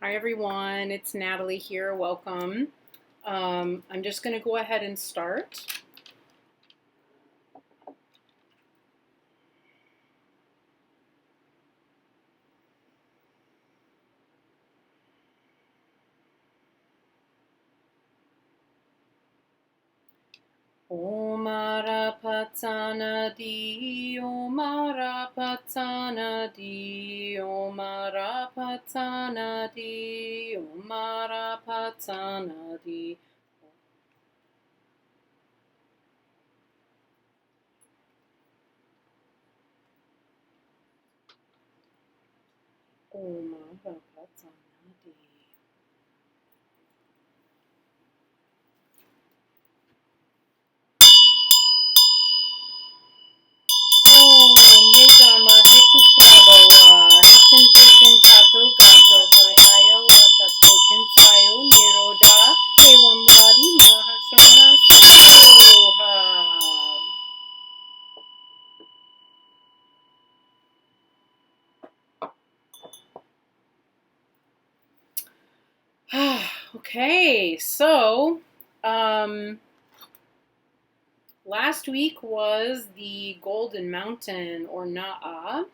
Hi everyone, it's Natalie here. Welcome. I'm just going to go ahead and start. Om Arapatana Di, Om Arapatana Di, Om Arapatana Di, Om Arapatana Di. Om Arapatana Di. Om Yedama Hetu Prabhawa Hetin Tekin Tato Gato Parihaya Watato Kinsayo Niroda Ewan Wadi Mahashana Soha. Okay, so last week was the Golden Mountain or Na'a,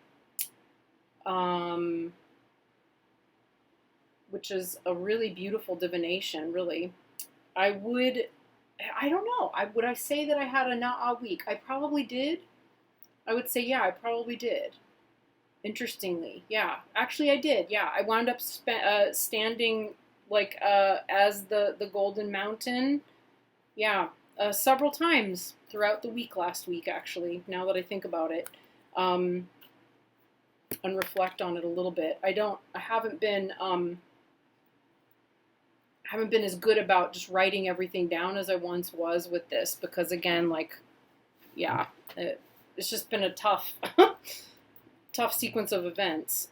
which is a really beautiful divination, really. I don't know, would I say that I had a Na'a week? I probably did. I would say, yeah, I probably did. Interestingly, yeah. Actually, I did, yeah. I wound up standing, like, as the Golden Mountain, yeah, several times throughout the week last week, actually, now that I think about it, and reflect on it a little bit. I haven't been as good about just writing everything down as I once was with this, because again, like, yeah, it's just been a tough sequence of events.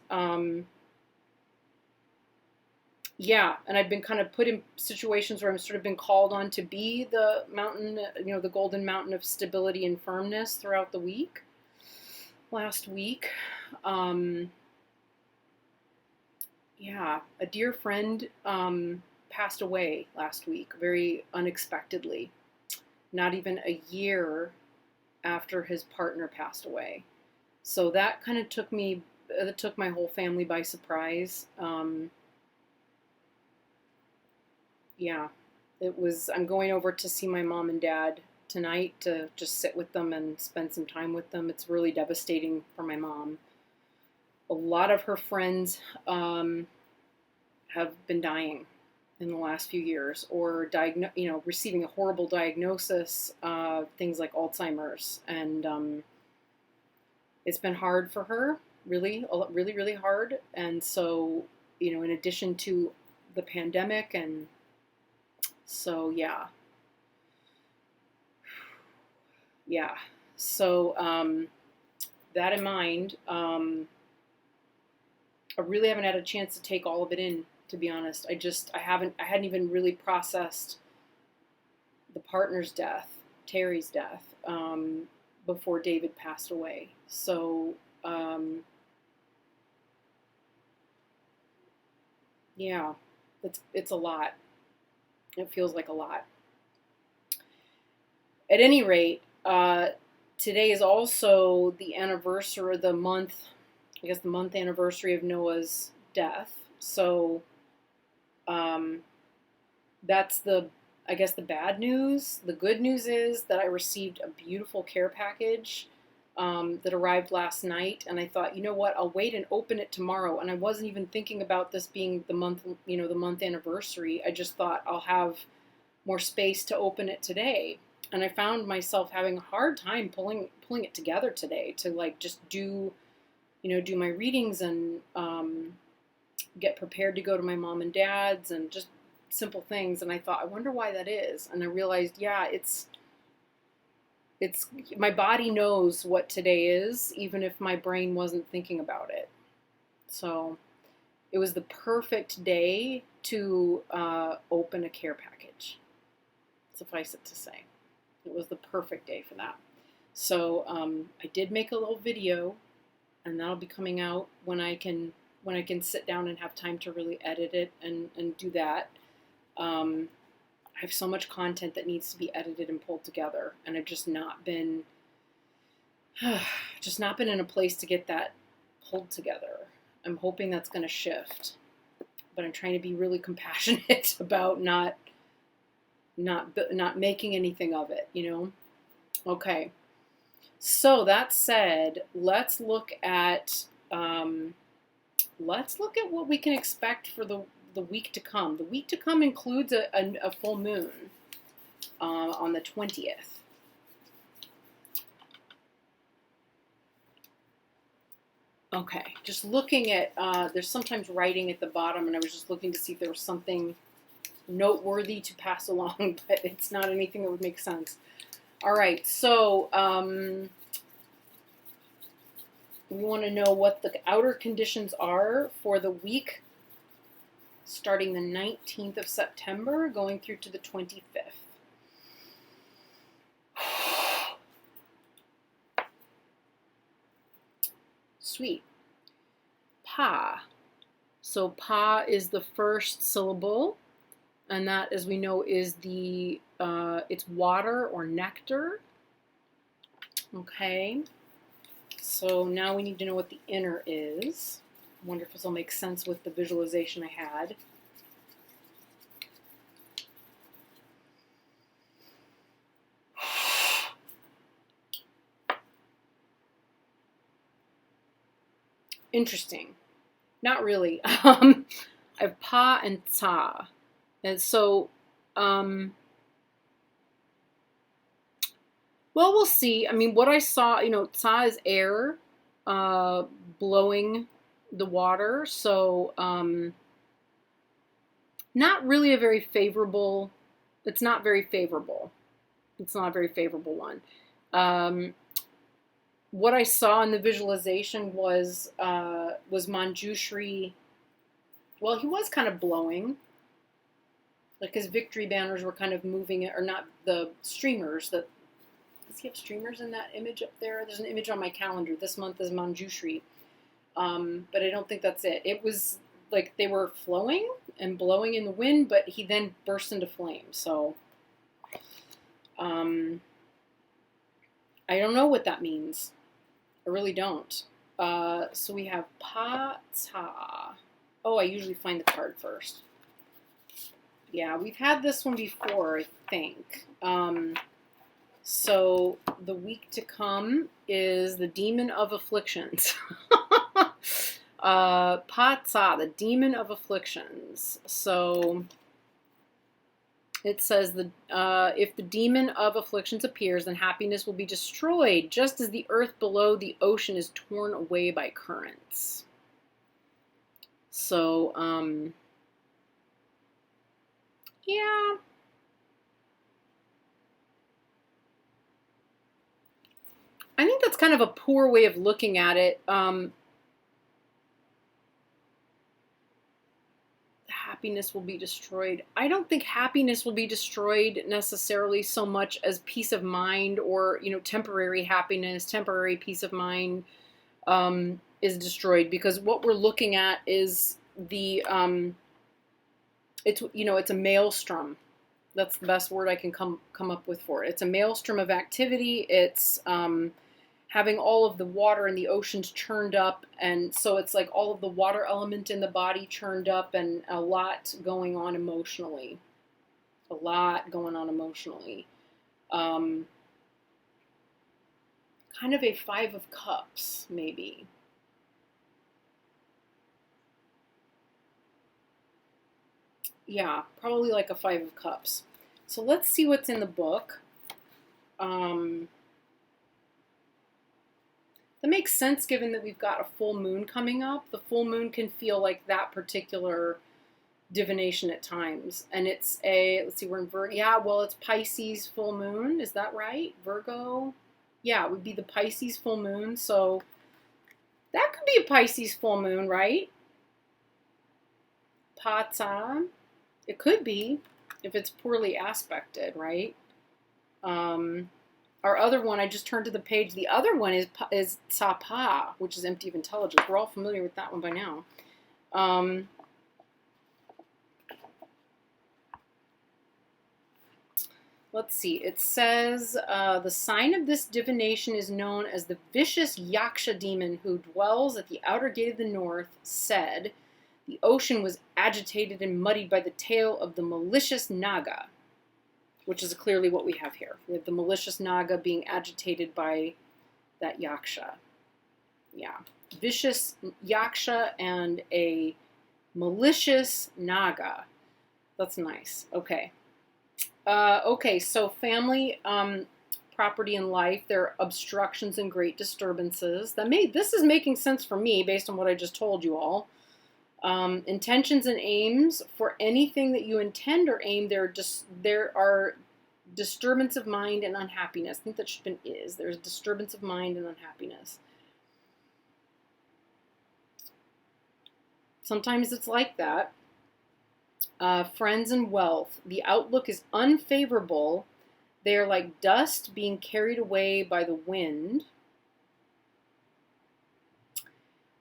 Yeah, and I've been kind of put in situations where I've sort of been called on to be the mountain, the golden mountain of stability and firmness throughout the week. Last week, yeah, a dear friend passed away last week, very unexpectedly, not even a year after his partner passed away. So that kind of took my whole family by surprise. Yeah, I'm going over to see my mom and dad tonight to just sit with them and spend some time with them. It's really devastating for my mom. A lot of her friends have been dying in the last few years, or receiving a horrible diagnosis, things like Alzheimer's, and it's been hard for her, really, really, really hard. And so, in addition to the pandemic, and so yeah. So that in mind, I really haven't had a chance to take all of it in. To be honest, I hadn't even really processed the partner's death, Terry's death, before David passed away. So, yeah, it's a lot. It feels like a lot. At any rate, today is also the anniversary, the month anniversary of Noah's death. So, that's the bad news. The good news is that I received a beautiful care package that arrived last night, and I thought, you know what, I'll wait and open it tomorrow. And I wasn't even thinking about this being the month anniversary. I just thought I'll have more space to open it today. And I found myself having a hard time pulling it together today to, like, just do my readings and get prepared to go to my mom and dad's, and just simple things. And I thought, I wonder why that is. And I realized, yeah, it's my body knows what today is, even if my brain wasn't thinking about it. So it was the perfect day to open a care package. Suffice it to say, it was the perfect day for that. So I did make a little video, and that'll be coming out when I can when I can sit down and have time to really edit it and do that. I have so much content that needs to be edited and pulled together, and I've just not been in a place to get that pulled together. I'm hoping that's going to shift, but I'm trying to be really compassionate about not making anything of it, you know? Okay. So that said, let's look at what we can expect for the week to come. The week to come includes a full moon on the 20th. Okay, just looking at, there's sometimes writing at the bottom, and I was just looking to see if there was something noteworthy to pass along, but it's not anything that would make sense. All right, so we want to know what the outer conditions are for the week starting the 19th of September, going through to the 25th. Sweet. Pa. So pa is the first syllable, and that, as we know, is the it's water or nectar. Okay. So now we need to know what the inner is. I wonder if this will make sense with the visualization I had. Interesting. Not really. I have pa and ta. And so, well, we'll see. I mean, what I saw, ta is air blowing the water. So, not really a very favorable, it's not very favorable. It's not a very favorable one. What I saw in the visualization was Manjushri. Well, he was kind of blowing. Like his victory banners were kind of moving, or not the streamers. Does he have streamers in that image up there? There's an image on my calendar. This month is Manjushri. But I don't think that's it. It was like they were flowing and blowing in the wind, but he then burst into flame. So, I don't know what that means. I really don't. So we have pa ta. Oh, I usually find the card first. Yeah, we've had this one before, I think. So the week to come is the Demon of Afflictions. Pa ta, the Demon of Afflictions. So it says if the demon of afflictions appears, then happiness will be destroyed, just as the earth below the ocean is torn away by currents. So, yeah. I think that's kind of a poor way of looking at it. Happiness will be destroyed. I don't think happiness will be destroyed necessarily so much as peace of mind, or temporary happiness, temporary peace of mind is destroyed, because what we're looking at is the it's a maelstrom. That's the best word I can come up with for it. It's a maelstrom of activity. It's having all of the water in the oceans churned up, and so it's like all of the water element in the body churned up, and a lot going on emotionally. Kind of a 5 of Cups, maybe. Yeah, probably like a 5 of Cups. So let's see what's in the book. That makes sense given that we've got a full moon coming up. The full moon can feel like that particular divination at times. And it's let's see, we're in Virgo. Yeah, well, it's Pisces full moon. Is that right? Virgo? Yeah, it would be the Pisces full moon. So that could be a Pisces full moon, right? Pata. It could be if it's poorly aspected, right? Our other one, I just turned to the page. The other one is Tsapa, which is empty of intelligence. We're all familiar with that one by now. Um, let's see. It says the sign of this divination is known as the vicious Yaksha demon who dwells at the outer gate of the north. Said the ocean was agitated and muddied by the tail of the malicious Naga, which is clearly what we have here. We have the malicious Naga being agitated by that Yaksha. Yeah. Vicious Yaksha and a malicious Naga. That's nice. Okay. Okay, so family, property, and life, there are obstructions and great disturbances. This is making sense for me based on what I just told you all. Intentions and aims. For anything that you intend or aim, there are disturbance of mind and unhappiness. I think that should have been is. There's disturbance of mind and unhappiness. Sometimes it's like that. Friends and wealth. The outlook is unfavorable. They are like dust being carried away by the wind.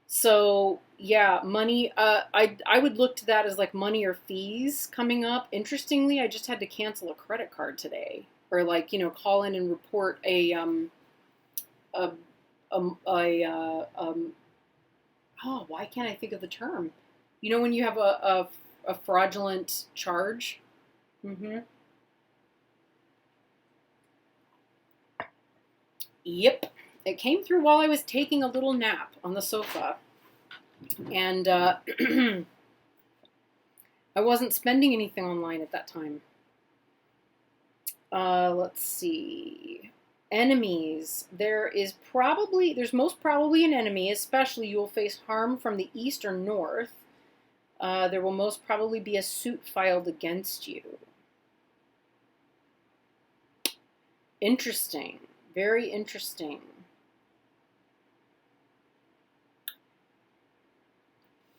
So, yeah, money. I would look to that as like money or fees coming up. Interestingly, I just had to cancel a credit card today, or like call in and report a oh, why can't I think of the term? When you have a fraudulent charge. Mm-hmm. Yep. It came through while I was taking a little nap on the sofa. And I wasn't spending anything online at that time. Let's see. Enemies. There's most probably an enemy, especially you will face harm from the east or north. There will most probably be a suit filed against you. Interesting. Very interesting.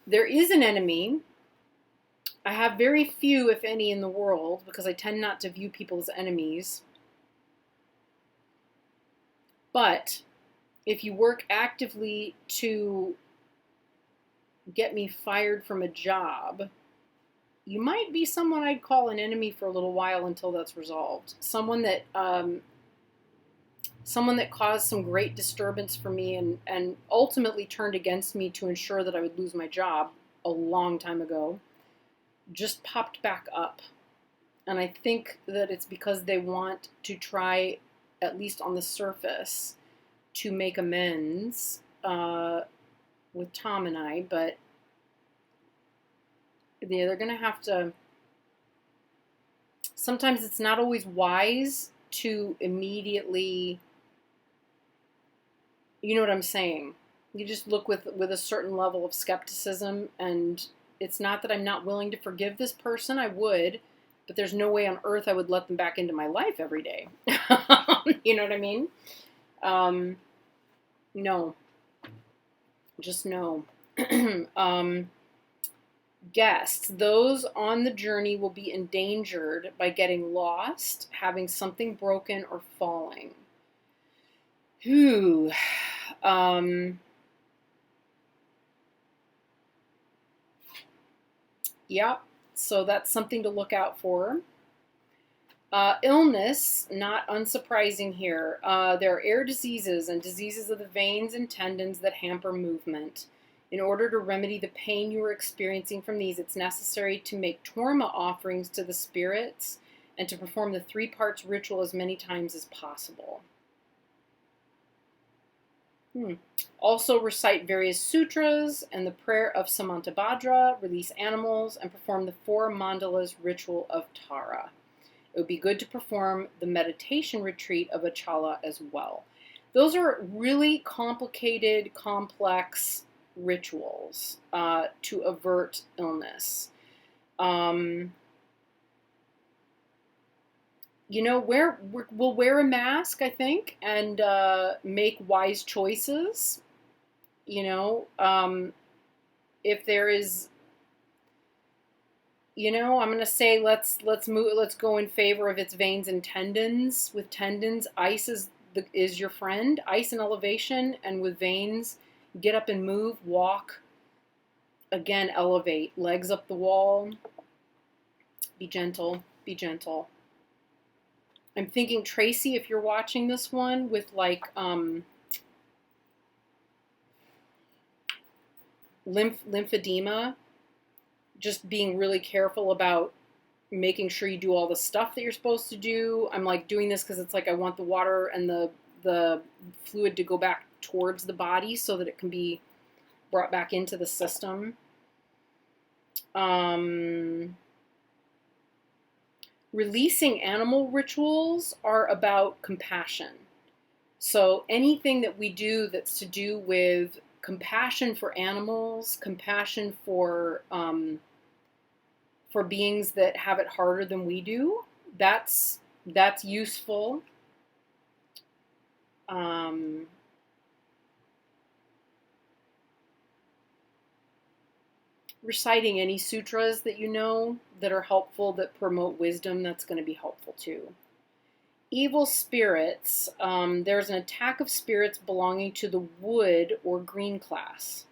There is an enemy. I have very few, if any, in the world because I tend not to view people as enemies. But if you work actively to get me fired from a job, you might be someone I'd call an enemy for a little while until that's resolved. Someone that caused some great disturbance for me and ultimately turned against me to ensure that I would lose my job a long time ago, just popped back up. And I think that it's because they want to try, at least on the surface, to make amends with Tom and I, but they're going to have to... Sometimes it's not always wise to immediately... You know what I'm saying? You just look with a certain level of skepticism, and it's not that I'm not willing to forgive this person. I would, but there's no way on earth I would let them back into my life every day. You know what I mean? No. Just no. Guests. Those on the journey will be endangered by getting lost, having something broken, or falling. Whew. Yeah, so that's something to look out for. Illness, not unsurprising here. There are air diseases and diseases of the veins and tendons that hamper movement. In order to remedy the pain you are experiencing from these, it's necessary to make torma offerings to the spirits and to perform the 3 parts ritual as many times as possible. Also recite various sutras and the prayer of Samantabhadra, release animals, and perform the 4 mandalas ritual of Tara. It would be good to perform the meditation retreat of Achala as well. Those are really complicated, complex rituals to avert illness. We'll wear a mask, I think, and make wise choices. If there is, I'm going to say let's go in favor of its veins and tendons. With tendons, ice is your friend. Ice and elevation, and with veins, get up and move, walk, Again, elevate. Legs up the wall. Be gentle. Be gentle. I'm thinking, Tracy, if you're watching this one with like lymphedema, just being really careful about making sure you do all the stuff that you're supposed to do. I'm like doing this because it's like I want the water and the fluid to go back towards the body so that it can be brought back into the system. Releasing animal rituals are about compassion. So anything that we do that's to do with compassion for animals, compassion for beings that have it harder than we do, that's useful. Reciting any sutras that you know that are helpful, that promote wisdom, that's going to be helpful too. Evil spirits, there's an attack of spirits belonging to the wood or green class.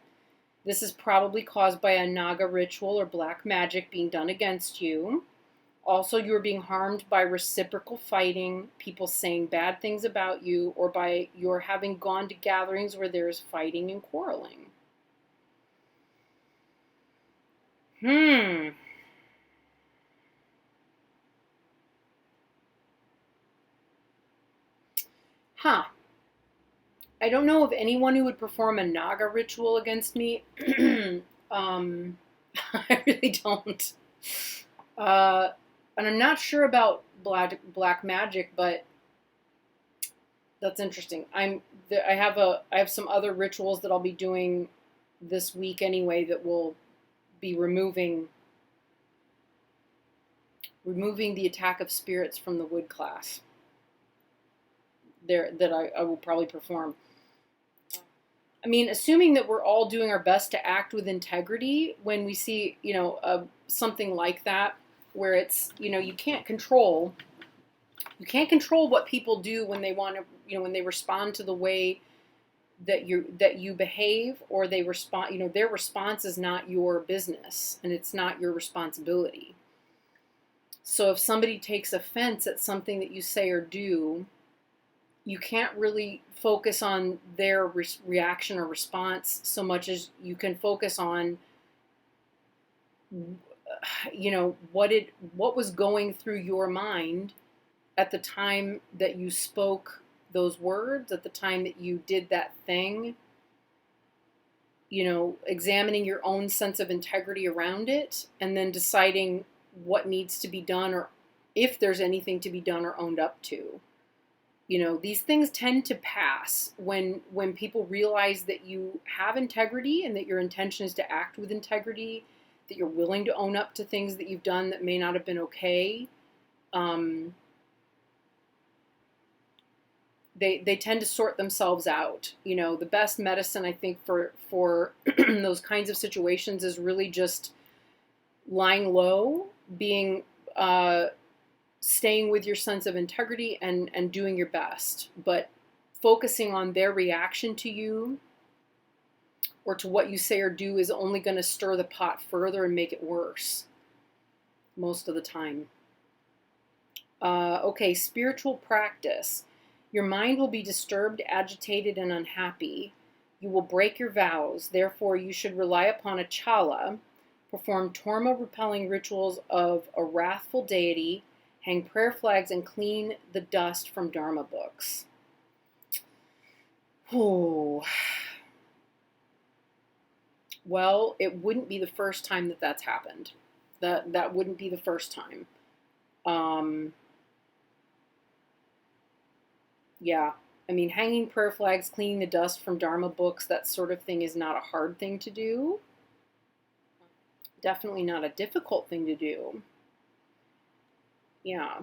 This is probably caused by a naga ritual or black magic being done against you. Also, you are being harmed by reciprocal fighting, people saying bad things about you, or by your having gone to gatherings where there is fighting and quarreling. I don't know of anyone who would perform a naga ritual against me. I really don't. And I'm not sure about black magic, but that's interesting. I have some other rituals that I'll be doing this week anyway that will be removing the attack of spirits from the wood class. That I will probably perform. I mean, assuming that we're all doing our best to act with integrity when we see, something like that, where it's, you can't control what people do when they want to, when they respond to the way that you behave, or they respond, their response is not your business and it's not your responsibility. So if somebody takes offense at something that you say or do, you can't really focus on their reaction or response so much as you can focus on, what was going through your mind at the time that you spoke those words, at the time that you did that thing, examining your own sense of integrity around it, and then deciding what needs to be done, or if there's anything to be done or owned up to. These things tend to pass when people realize that you have integrity and that your intention is to act with integrity, that you're willing to own up to things that you've done that may not have been okay. They tend to sort themselves out. The best medicine, I think, for those kinds of situations is really just lying low, being staying with your sense of integrity and doing your best, but focusing on their reaction to you or to what you say or do is only going to stir the pot further and make it worse most of the time. Okay, spiritual practice. Your mind will be disturbed, agitated, and unhappy. You will break your vows. Therefore, you should rely upon a chala, perform torma-repelling rituals of a wrathful deity, hang prayer flags, and clean the dust from Dharma books. Oh. Well, it wouldn't be the first time that that's happened. That wouldn't be the first time. Yeah. I mean, hanging prayer flags, cleaning the dust from Dharma books, that sort of thing is not a hard thing to do. Definitely not a difficult thing to do. Yeah.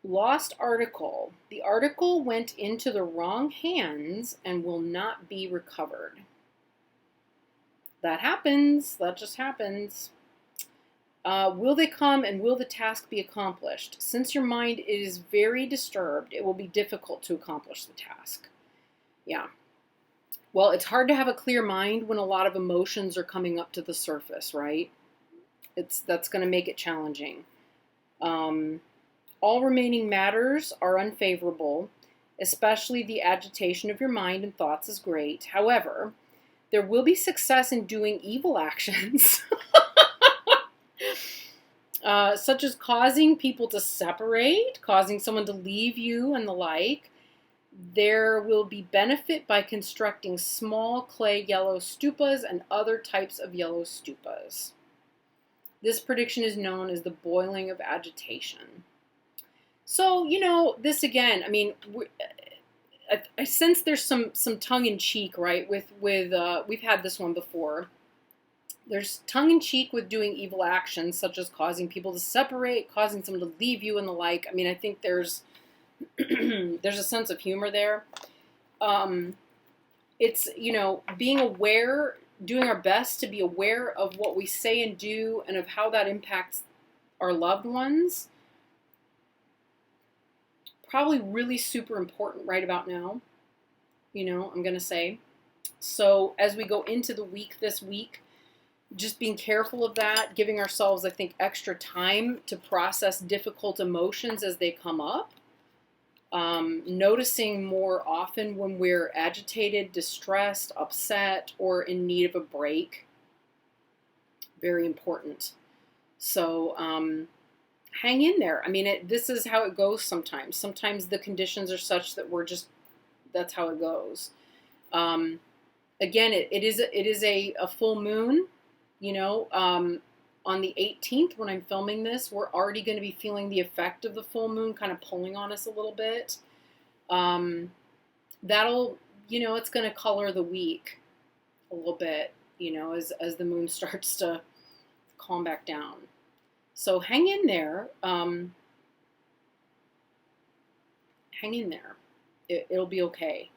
Lost article. The article went into the wrong hands and will not be recovered. That happens. That just happens. Will they come, and will the task be accomplished? Since your mind is very disturbed, it will be difficult to accomplish the task. Yeah. Well, it's hard to have a clear mind when a lot of emotions are coming up to the surface, right? That's going to make it challenging. Um, all remaining matters are unfavorable, especially the agitation of your mind and thoughts is great. However, there will be success in doing evil actions, such as causing people to separate, causing someone to leave you, and the like. There will be benefit by constructing small clay yellow stupas and other types of yellow stupas. This prediction is known as the boiling of agitation. So, this again, I mean, I sense there's some tongue in cheek, right? With we've had this one before. There's tongue in cheek with doing evil actions, such as causing people to separate, causing someone to leave you, and the like. I mean, I think there's there's a sense of humor there. It's being aware, doing our best to be aware of what we say and do, and of how that impacts our loved ones. Probably really super important right about now, I'm going to say. So as we go into the week this week, just being careful of that, giving ourselves, I think, extra time to process difficult emotions as they come up. Noticing more often when we're agitated, distressed, upset, or in need of a break. Very important. So, hang in there. I mean, this is how it goes sometimes. Sometimes the conditions are such that that's how it goes. Again, it is a full moon, on the 18th when I'm filming this, we're already going to be feeling the effect of the full moon kind of pulling on us a little bit. That'll, it's going to color the week a little bit, as the moon starts to calm back down. So hang in there. Hang in there. It'll be okay.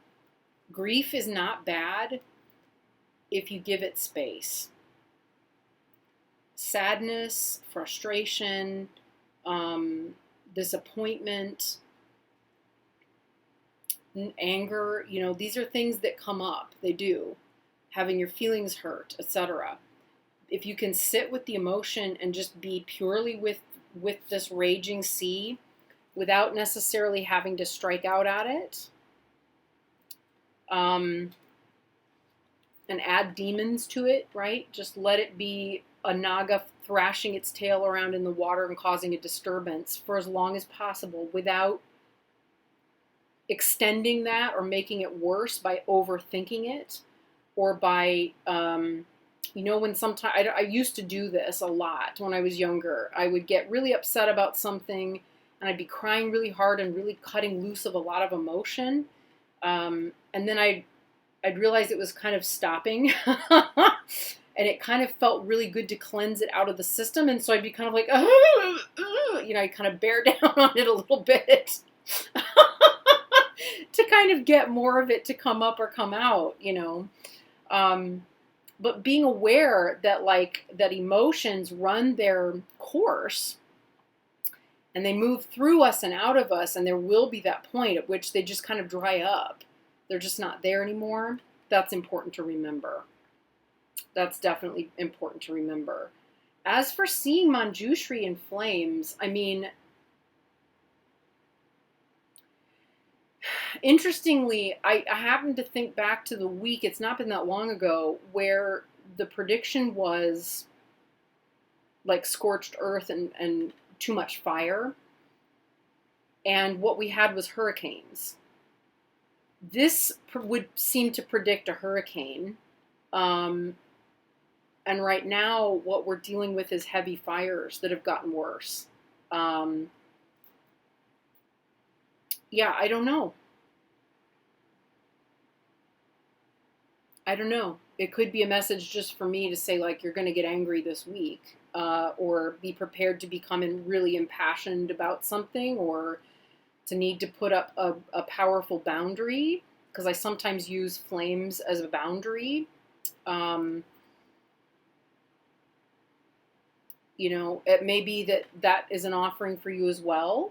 Grief is not bad if you give it space. Sadness, frustration, disappointment, anger, these are things that come up. They do. Having your feelings hurt, etc. If you can sit with the emotion and just be purely with this raging sea without necessarily having to strike out at it, and add demons to it, right? Just let it be a naga thrashing its tail around in the water and causing a disturbance for as long as possible without extending that or making it worse by overthinking it, or by, when sometimes, I used to do this a lot when I was younger. I would get really upset about something and I'd be crying really hard and really cutting loose of a lot of emotion. And then I'd realize it was kind of stopping. And it kind of felt really good to cleanse it out of the system. And so I'd be kind of like, I'd kind of bear down on it a little bit to kind of get more of it to come up or come out, But being aware that that emotions run their course and they move through us and out of us, and there will be that point at which they just kind of dry up. They're just not there anymore. That's important to remember. That's definitely important to remember. As for seeing Manjushri in flames, I mean, interestingly, I happened to think back to the week, it's not been that long ago, where the prediction was like scorched earth and too much fire. And what we had was hurricanes. This would seem to predict a hurricane. And right now, what we're dealing with is heavy fires that have gotten worse. Yeah, I don't know. It could be a message just for me to say, you're going to get angry this week, or be prepared to become really impassioned about something, or to need to put up a powerful boundary, because I sometimes use flames as a boundary. It may be that is an offering for you as well.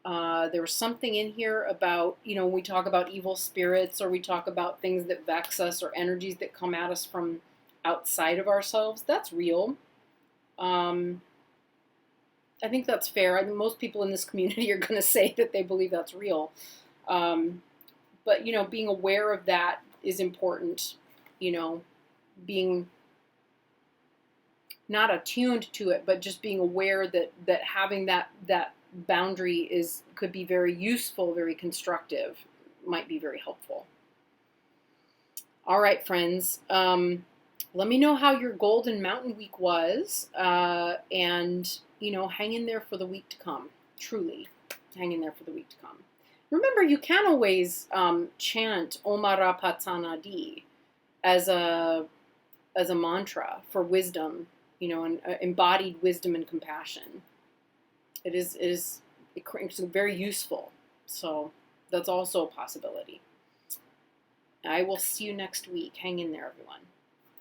There was something in here about, when we talk about evil spirits or we talk about things that vex us or energies that come at us from outside of ourselves. That's real. I think that's fair. I mean, most people in this community are going to say that they believe that's real. But, being aware of that is important. Being not attuned to it, but just being aware that having that boundary could be very useful, very constructive, might be very helpful. All right, friends. Let me know how your Golden Mountain Week was, and hang in there for the week to come. Truly, hang in there for the week to come. Remember, you can always chant Omara Patsanadi as a mantra for wisdom, and embodied wisdom and compassion. It's very useful. So that's also a possibility. I will see you next week. Hang in there, everyone.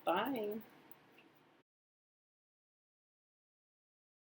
Bye.